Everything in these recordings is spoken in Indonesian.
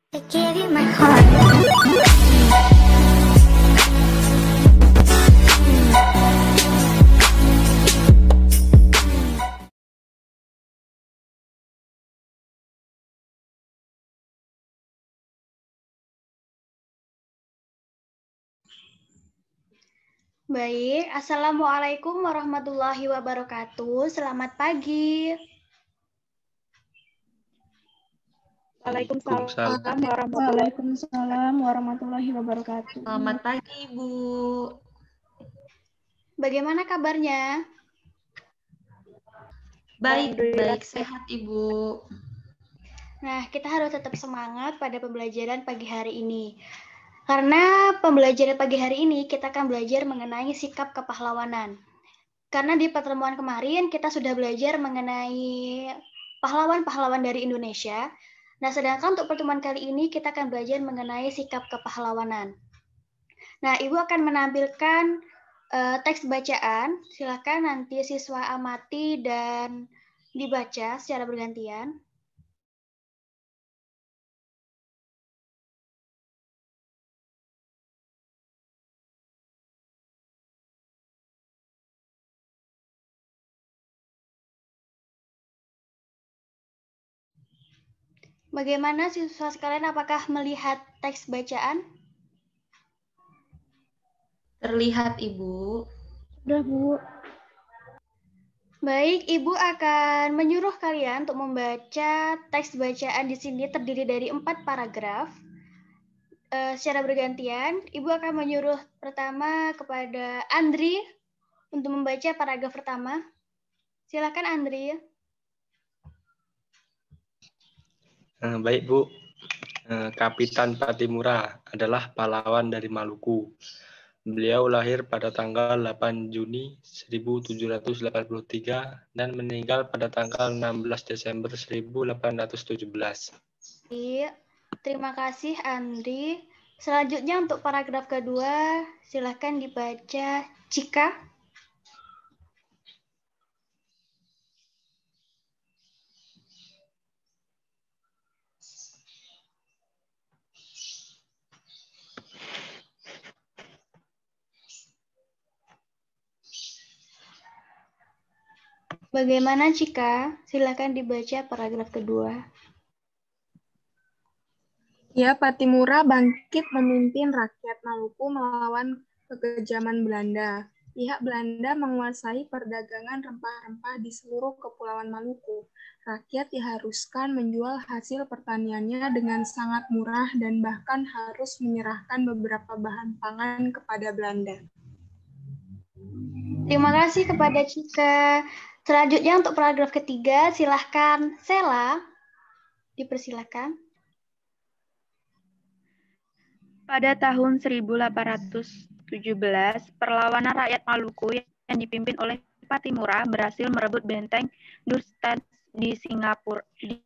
I gave you my heart. Baik, Assalamualaikum warahmatullahi wabarakatuh. Selamat pagi. Waalaikumsalam warahmatullahi wabarakatuh. Selamat pagi, Ibu. Bagaimana kabarnya? Baik, sehat, Ibu. Nah, kita harus tetap semangat pada pembelajaran pagi hari ini. Karena pembelajaran pagi hari ini kita akan belajar mengenai sikap kepahlawanan. Karena di pertemuan kemarin kita sudah belajar mengenai pahlawan-pahlawan dari Indonesia. Nah, sedangkan untuk pertemuan kali ini kita akan belajar mengenai sikap kepahlawanan. Nah, Ibu akan menampilkan teks bacaan. Silakan nanti siswa amati dan dibaca secara bergantian. Bagaimana siswa sekalian, apakah melihat teks bacaan? Terlihat, Ibu. Sudah, Bu. Baik, Ibu akan menyuruh kalian untuk membaca teks bacaan di sini terdiri dari 4 paragraf. Secara bergantian, Ibu akan menyuruh pertama kepada Andri untuk membaca paragraf pertama. Silakan, Andri. Baik, Bu. Kapitan Patimura adalah pahlawan dari Maluku. Beliau lahir pada tanggal 8 Juni 1783 dan meninggal pada tanggal 16 Desember 1817. Terima kasih, Andri. Selanjutnya untuk paragraf kedua, silakan dibaca Cika. Bagaimana, Cika? Silakan dibaca paragraf kedua. Ya, Patimura bangkit memimpin rakyat Maluku melawan kekejaman Belanda. Pihak Belanda menguasai perdagangan rempah-rempah di seluruh kepulauan Maluku. Rakyat diharuskan menjual hasil pertaniannya dengan sangat murah dan bahkan harus menyerahkan beberapa bahan pangan kepada Belanda. Terima kasih kepada Cika. Selanjutnya untuk paragraf ketiga, silahkan Sela. Dipersilakan. Pada tahun 1817, perlawanan rakyat Maluku yang dipimpin oleh Patimura berhasil merebut benteng Nurstad di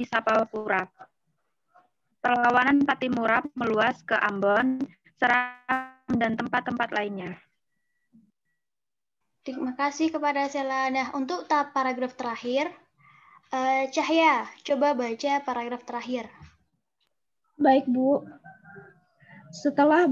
Sapapura. Perlawanan Patimura meluas ke Ambon, Seram, dan tempat-tempat lainnya. Terima kasih kepada Sela. Nah, untuk tahap paragraf terakhir, Cahya, coba baca paragraf terakhir. Baik, Bu. Setelah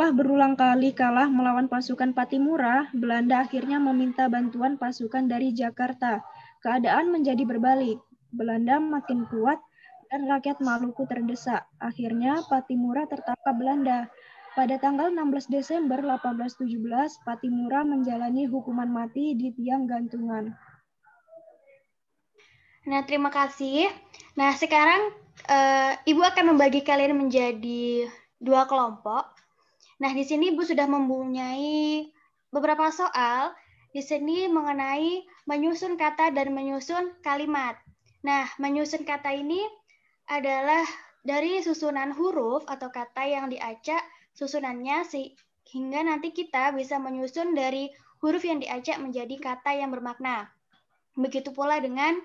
berulang kali kalah melawan pasukan Patimura, Belanda akhirnya meminta bantuan pasukan dari Jakarta. Keadaan menjadi berbalik. Belanda makin kuat dan rakyat Maluku terdesak. Akhirnya Patimura tertangkap Belanda. Pada tanggal 16 Desember 1817, Patimura menjalani hukuman mati di tiang gantungan. Nah, terima kasih. Nah, sekarang Ibu akan membagi kalian menjadi 2 kelompok. Nah, di sini Ibu sudah mempunyai beberapa soal di sini mengenai menyusun kata dan menyusun kalimat. Nah, menyusun kata ini adalah dari susunan huruf atau kata yang diacak susunannya sehingga nanti kita bisa menyusun dari huruf yang diacak menjadi kata yang bermakna. Begitu pula dengan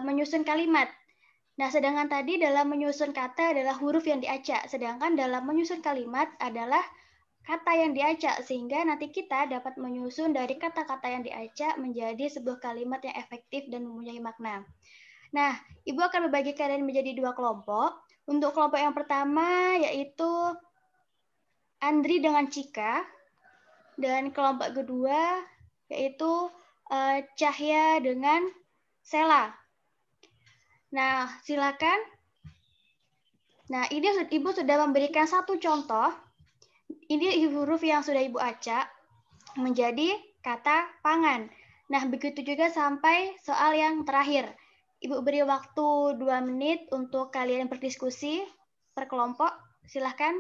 menyusun kalimat. Nah, sedangkan tadi dalam menyusun kata adalah huruf yang diacak, sedangkan dalam menyusun kalimat adalah kata yang diacak, sehingga nanti kita dapat menyusun dari kata-kata yang diacak menjadi sebuah kalimat yang efektif dan mempunyai makna. Nah, Ibu akan membagi kalian menjadi 2 kelompok. Untuk kelompok yang pertama yaitu Andri dengan Cika, dan kelompok kedua yaitu Cahya dengan Sela. Nah, silakan. Nah, ini Ibu sudah memberikan satu contoh. Ini huruf yang sudah Ibu acak menjadi kata pangan. Nah, begitu juga sampai soal yang terakhir. Ibu beri waktu 2 menit untuk kalian berdiskusi per kelompok. Silahkan.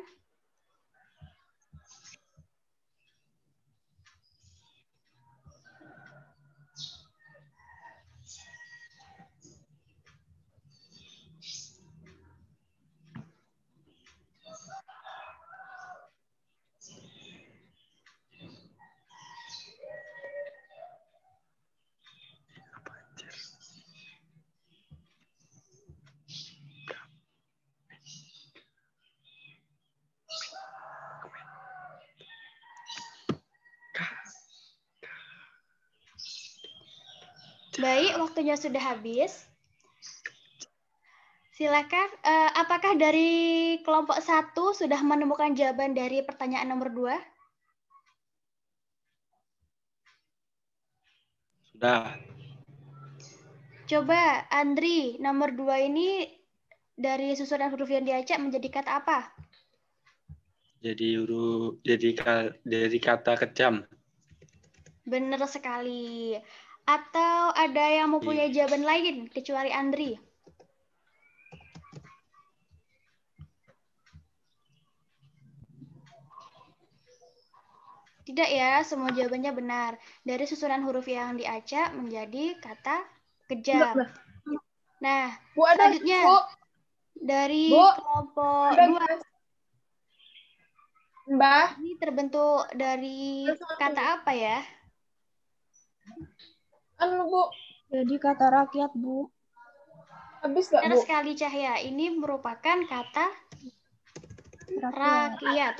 Baik, waktunya sudah habis. Silakan, apakah dari kelompok 1 sudah menemukan jawaban dari pertanyaan nomor 2? Sudah. Coba, Andri, nomor 2 ini dari susunan huruf yang diacak menjadi kata apa? Dari kata kejam. Benar sekali. Atau ada yang mempunyai jawaban lain kecuali Andri? Tidak ya, semua jawabannya benar. Dari susunan huruf yang diacak menjadi kata kejam. Nah, Bu, ada, selanjutnya Bu. dari Bu, kelompok ada, 2. Mbak. Ini terbentuk dari kata apa ya? Bu. Jadi kata rakyat, Bu. Habis nggak, Benar Bu? sekali, Cahya. Ini merupakan kata Rakyat. rakyat.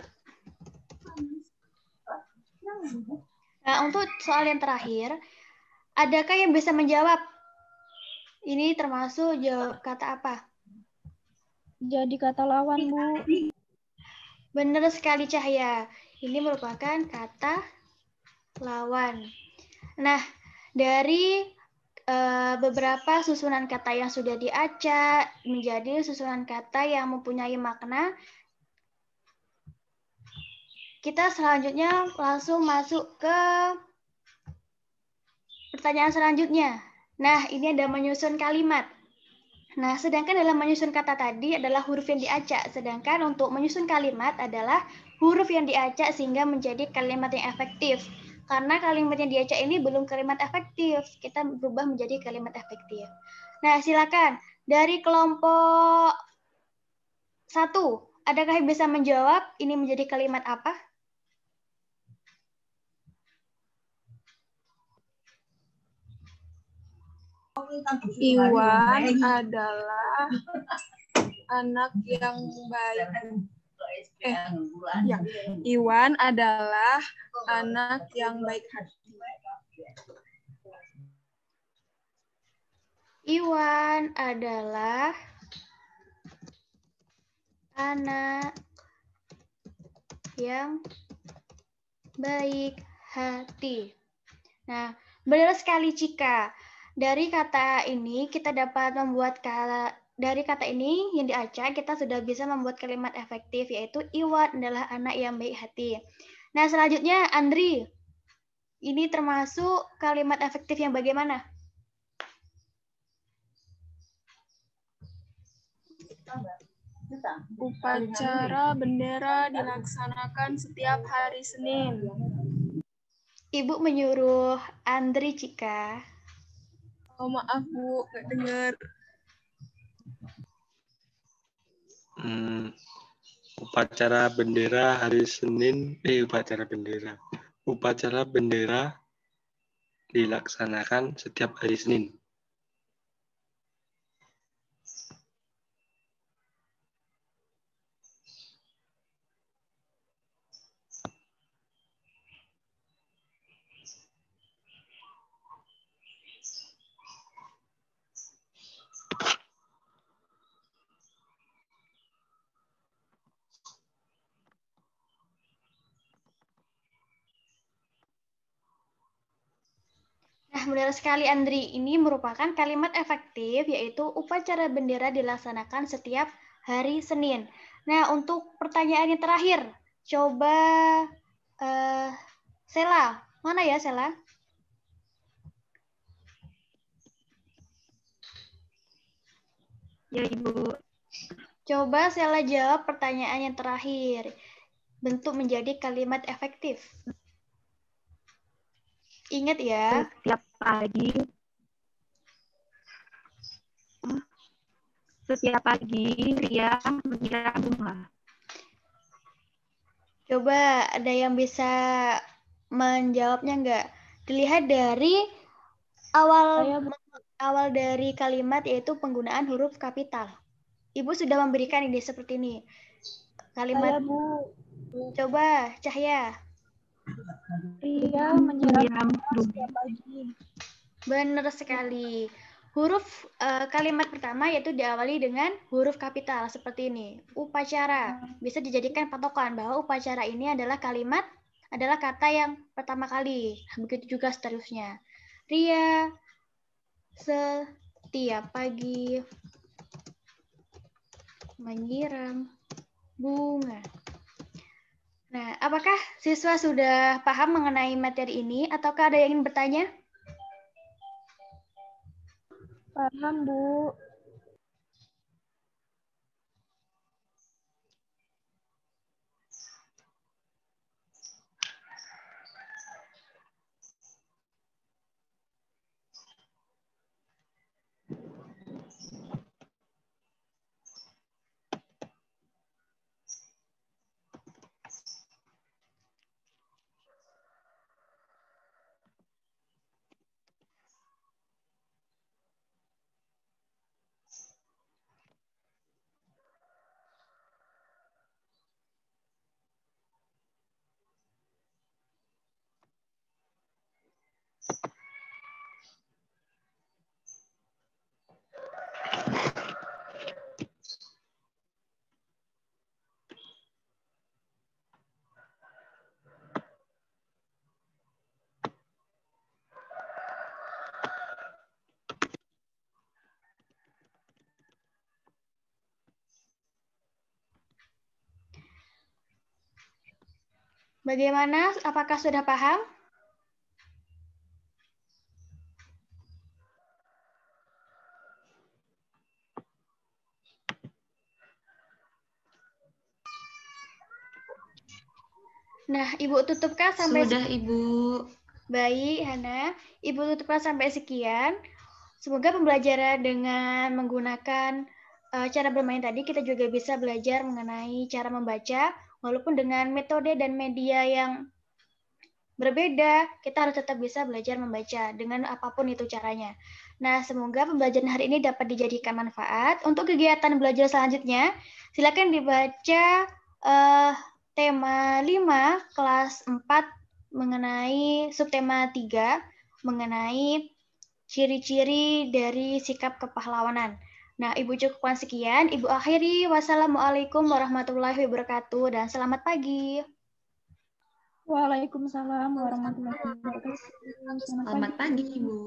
Nah, untuk soal yang terakhir, adakah yang bisa menjawab? Ini termasuk jawab kata apa? Jadi kata lawan, Bu. Benar sekali, Cahya. Ini merupakan kata lawan. Nah, dari beberapa susunan kata yang sudah diacak menjadi susunan kata yang mempunyai makna, kita selanjutnya langsung masuk ke pertanyaan selanjutnya. Nah, ini ada menyusun kalimat. Nah, sedangkan dalam menyusun kata tadi adalah huruf yang diacak, sedangkan untuk menyusun kalimat adalah huruf yang diacak sehingga menjadi kalimat yang efektif. Karena kalimat yang diacak ini belum kalimat efektif, kita berubah menjadi kalimat efektif. Nah, silakan. Dari kelompok 1, adakah yang bisa menjawab ini menjadi kalimat apa? Iwan adalah anak yang baik. Iwan adalah anak yang baik hati. Iwan adalah anak yang baik hati. Nah, benar sekali, Cika. Dari kata ini kita dapat membuat dari kata ini yang diacak kita sudah bisa membuat kalimat efektif, yaitu Iwan adalah anak yang baik hati. Nah, selanjutnya Andri. Ini termasuk kalimat efektif yang bagaimana? Upacara bendera dilaksanakan setiap hari Senin. Ibu menyuruh Andri, Cika. Oh, maaf, Bu, nggak dengar. Upacara bendera hari Senin, upacara bendera dilaksanakan setiap hari Senin. Nah, benar sekali Andri, ini merupakan kalimat efektif yaitu upacara bendera dilaksanakan setiap hari Senin. Nah, untuk pertanyaan yang terakhir, coba Sela, mana ya Sela? Ya, Ibu. Coba Sela jawab pertanyaan yang terakhir. Bentuk menjadi kalimat efektif. Ingat ya. Setiap pagi Ria menyiram bunga. Coba ada yang bisa menjawabnya enggak? Dilihat dari awal dari kalimat yaitu penggunaan huruf kapital. Ibu sudah memberikan ide seperti ini. Kalimat coba Cahya. Ria menyiram setiap pagi. Benar sekali. Huruf kalimat pertama yaitu diawali dengan huruf kapital seperti ini. Upacara. Bisa dijadikan patokan bahwa upacara ini adalah kata yang pertama kali. Begitu juga seterusnya. Ria setiap pagi menyiram bunga. Nah, apakah siswa sudah paham mengenai materi ini ataukah ada yang ingin bertanya? Paham, Bu. Bagaimana? Apakah sudah paham? Nah, Ibu tutupkan sampai Sudah, Ibu. Baik, Hana. Ibu tutupkan sampai sekian. Semoga pembelajaran dengan menggunakan cara bermain tadi, kita juga bisa belajar mengenai cara membaca, walaupun dengan metode dan media yang berbeda, kita harus tetap bisa belajar membaca dengan apapun itu caranya. Nah, semoga pembelajaran hari ini dapat dijadikan manfaat. Untuk kegiatan belajar selanjutnya, silakan dibaca tema 5, kelas 4, mengenai subtema 3, mengenai ciri-ciri dari sikap kepahlawanan. Nah, Ibu cukupkan sekian. Ibu akhiri. Wassalamualaikum warahmatullahi wabarakatuh dan selamat pagi. Waalaikumsalam warahmatullahi wabarakatuh. Selamat pagi, Ibu.